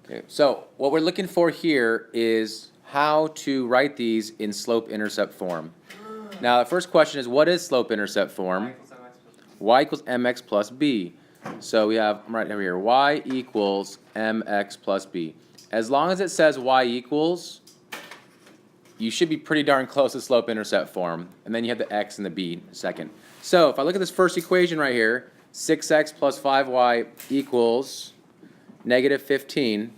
Okay, so what we're looking for here is how to write these in slope-intercept form. Now, the first question is, what is slope-intercept form? Y equals mx plus b. So we have, right over here, y equals mx plus b. As long as it says y equals, you should be pretty darn close to slope-intercept form. And then you have the x and the b second. So if I look at this first equation right here, 6x plus 5y equals negative 15.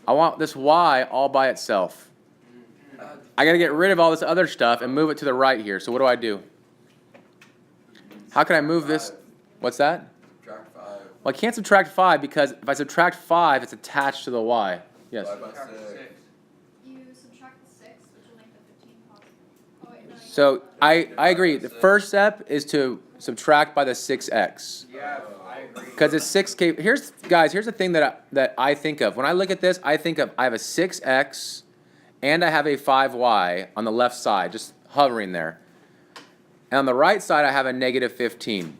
I want this y all by itself. I got to get rid of all this other stuff and move it to the right here. So what do I do? How can I move this? What's that? Subtract 5. Well, I can't subtract 5 because if I subtract 5, it's attached to the y. Yes? 5 by 6. You subtract the 6, which will make the 15 positive. Oh, wait, no, you So don't. I agree. The first step is to subtract by the 6x. Yeah, I agree. Because it's 6k. Here's the thing that I think of. When I look at this, I think of I have a 6x and I have a 5y on the left side, just hovering there. And on the right side, I have a negative 15.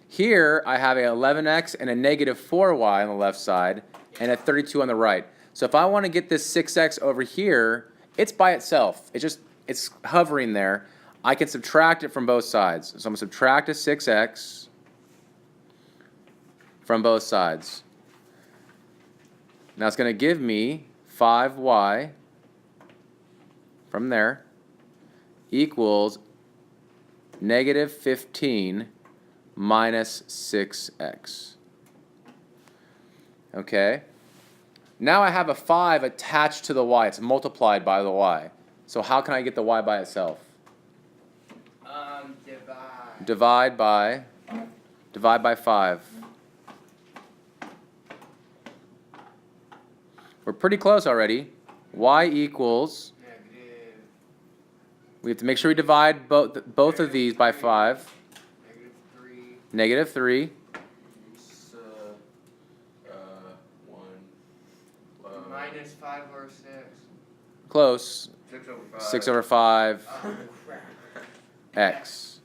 Here, I have a 11x and a negative 4y on the left side and a 32 on the right. So if I want to get this 6x over here, it's by itself. It's hovering there. I can subtract it from both sides. So I'm going to subtract a 6x from both sides. Now it's going to give me 5y from there equals negative 15 minus 6x. Okay? Now I have a 5 attached to the y. It's multiplied by the y. So how can I get the y by itself? Divide. Divide by 5. We're pretty close already. Y equals, Negative. we have to make sure we divide both of these by 5. Negative 3. Negative 3. So, 1. Minus 5 or 6. Close. 6 over 5. 6 over 5 Oh, crap. x.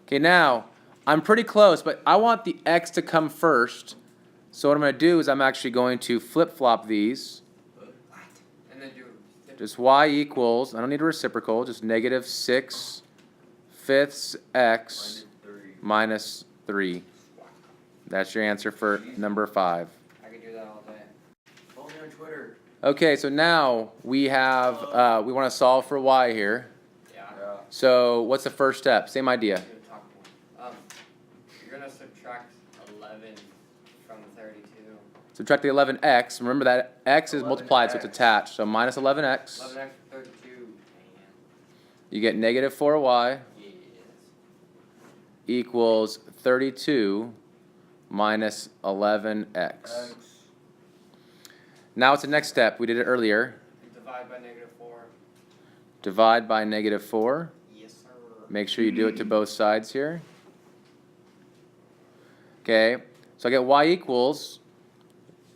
Okay, now, I'm pretty close, but I want the x to come first. So what I'm going to do is I'm actually going to flip-flop these. And then do Just y equals, I don't need a reciprocal, just negative 6 fifths x minus 3. That's your answer for number 5. I could do that all day. Follow me on Twitter. Okay, so now we have, we want to solve for y here. Yeah. Yeah. So what's the first step? Same idea. You're gonna subtract 11 from 32. Subtract the 11x. Remember that x is multiplied, so it's 11x. attached. So minus 11x. 11x from 32. You get negative 4y Yes. equals 32 minus 11x. X. Now it's the next step. We did it earlier. Divide by negative 4. Divide by negative 4. Yes, sir. Make sure you do it to both sides here. Okay, so I get y equals,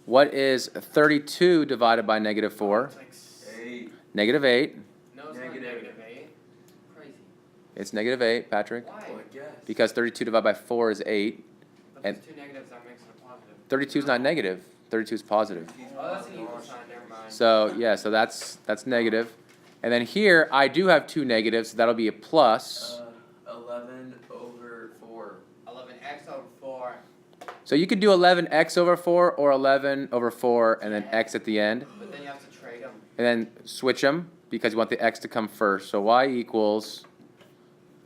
what is 32 divided by negative 4? It's like 8. Negative 8. No, it's Negative. not negative 8. Crazy. It's negative 8, Patrick. Why? Oh, I guess. Because 32 divided by 4 is 8. But And there's 2 negatives, that makes it a positive. 32 is not negative. 32 is positive. Oh, that's an equal sign, never mind. So, yeah, so that's negative. And then here, I do have 2 negatives, so that'll be a plus. 11 over 4. 11x over 4. So you could do 11x over 4 or 11 over 4 and then x at the end. But then you have to trade them. And then switch them because you want the x to come first. So y equals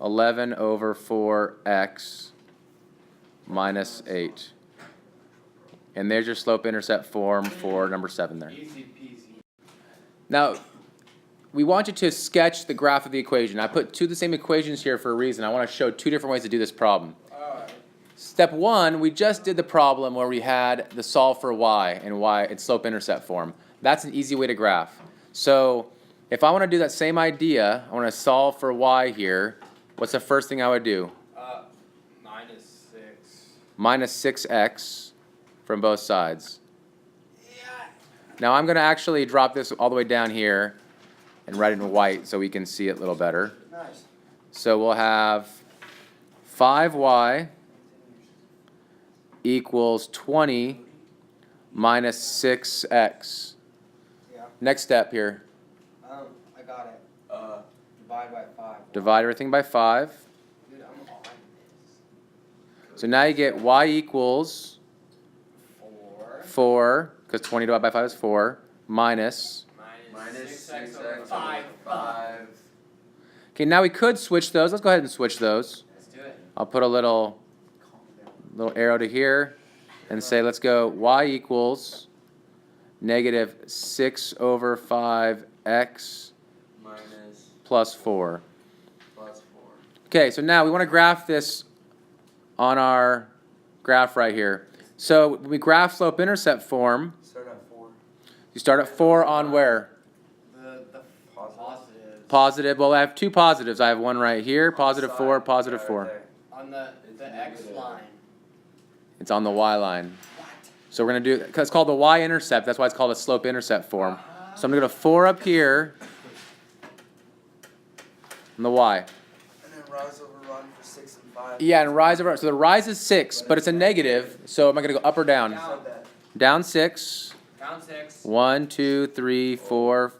11 over 4x minus 8. And there's your slope-intercept form for number 7 there. Easy peasy. Now, we want you to sketch the graph of the equation. I put 2 of the same equations here for a reason. I want to show 2 different ways to do this problem. Alright. Step 1, we just did the problem where we had the solve for y and y in slope-intercept form. That's an easy way to graph. So if I want to do that same idea, I want to solve for y here, what's the first thing I would do? Minus 6. Minus 6x from both sides. Now I'm going to actually drop this all the way down here and write it in white so we can see it a little better. Nice. So we'll have 5y equals 20 minus 6x. Yeah. Next step here. I got it. Divide by 5. Divide everything by 5. Dude, I'm on this. So now you get y equals 4. 4, because 20 divided by 5 is 4, minus. Minus 6x 6x over over 5. 5. Okay, now we could switch those. Let's go ahead and switch those. Let's do it. I'll put a little arrow to here and say let's go y equals negative 6 over 5x Minus plus 4. plus 4. Okay, so now we want to graph this on our graph right here. So when we graph slope-intercept form, Start at 4. you start at 4 on where? The positives. Positive. Well, I have two positives. I have one right here, positive 4, positive Yeah, 4. right there. On the X negative. line. It's on the y line. What? So we're going to do, because it's called the y-intercept, that's why it's called a slope-intercept form. So I'm going to go to 4 up here on the y. And then rise over run for 6 and 5. Yeah, and rise over, so the rise is 6, but it's a negative, so am I going to go up or down? Down. Down 6. Down 6. 1, 2, 3, 4,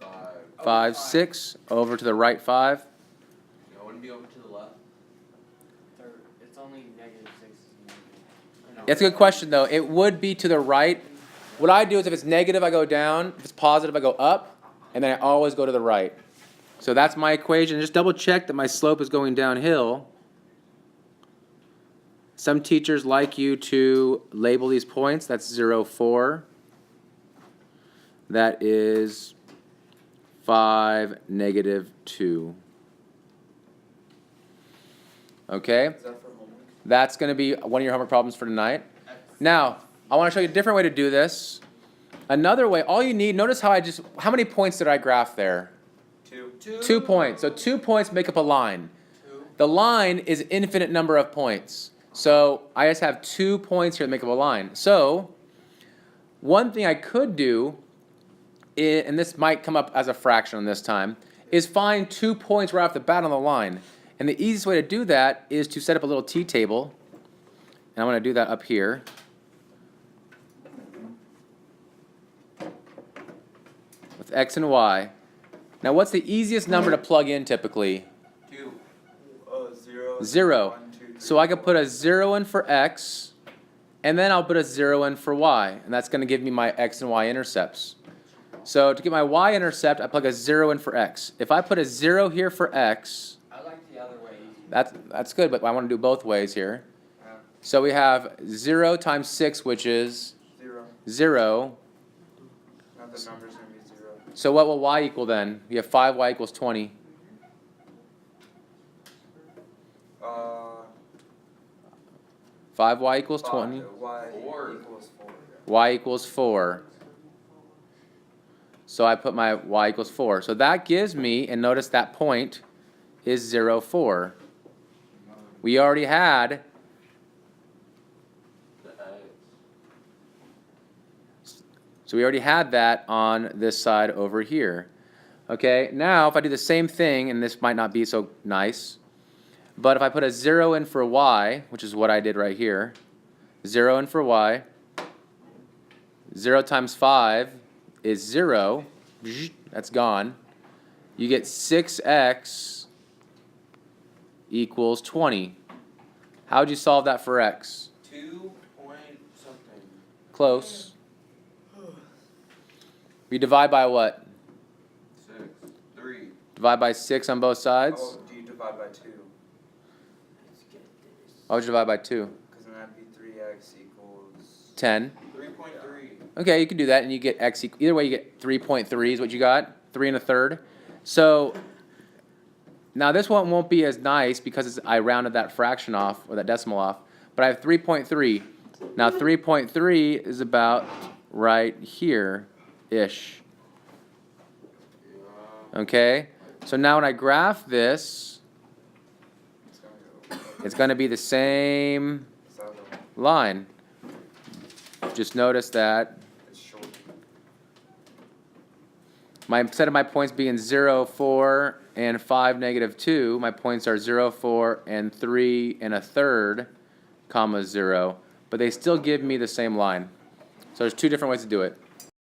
5, 6. Over to the right 5. No, wouldn't be over to the left. It's only negative 6. No. That's a good question, though. It would be to the right. What I do is if it's negative, I go down. If it's positive, I go up. And then I always go to the right. So that's my equation. Just double check that my slope is going downhill. Some teachers like you to label these points. That's 0, 4. That is 5, negative 2. Okay? Is that for homework? That's going to be one of your homework problems for tonight. Now, I want to show you a different way to do this. Another way, all you need, notice how many points did I graph there? 2. 2 points. So 2 points make up a line. The line is an infinite number of points. So I just have 2 points here that make up a line. So one thing I could do, and this might come up as a fraction this time, is find 2 points right off the bat on the line. And the easiest way to do that is to set up a little t-table. And I'm going to do that up here. With x and y. Now what's the easiest number to plug in typically? 2. 0. 0. 1, 2, 3, So I could put a 0 in for x, and then I'll put a 0 in for y. And that's going to give me my x and y intercepts. So to get my y-intercept, I plug a 0 in for x. If I put a 0 here for x, I like the other way. that's good, but I want to do both ways here. Yeah. So we have 0 times 6, which is 0. 0. Now the number's going to be 0. So what will y equal then? We have 5y equals 20. 5y equals 20. Y equals 4. Y equals 4. So I put my y equals 4. So that gives me, and notice that point is 0, 4. We already had, so we already had that on this side over here. Okay, now if I do the same thing, and this might not be so nice, but if I put a 0 in for y, which is what I did right here, 0 in for y, 0 times 5 is 0, that's gone. You get 6x equals 20. How would you solve that for x? 2 point something. Close. We divide by what? 6. 3. Divide by 6 on both sides? Oh, do you divide by 2? Why would you divide by 2? Because then that'd be 3x equals 10. 3.3. Okay, you can do that, and you get x equal, either way you get 3.3 is what you got, 3 1/3. So now this one won't be as nice because I rounded that fraction off, or that decimal off, but I have 3.3. Now 3.3 is about right here-ish. Okay, so now when I graph this, it's going to be the same line. Just notice that It's short. instead of my points being 0, 4, and 5, negative 2, my points are 0, 4, and 3 1/3, comma 0. But they still give me the same line. So there's two different ways to do it.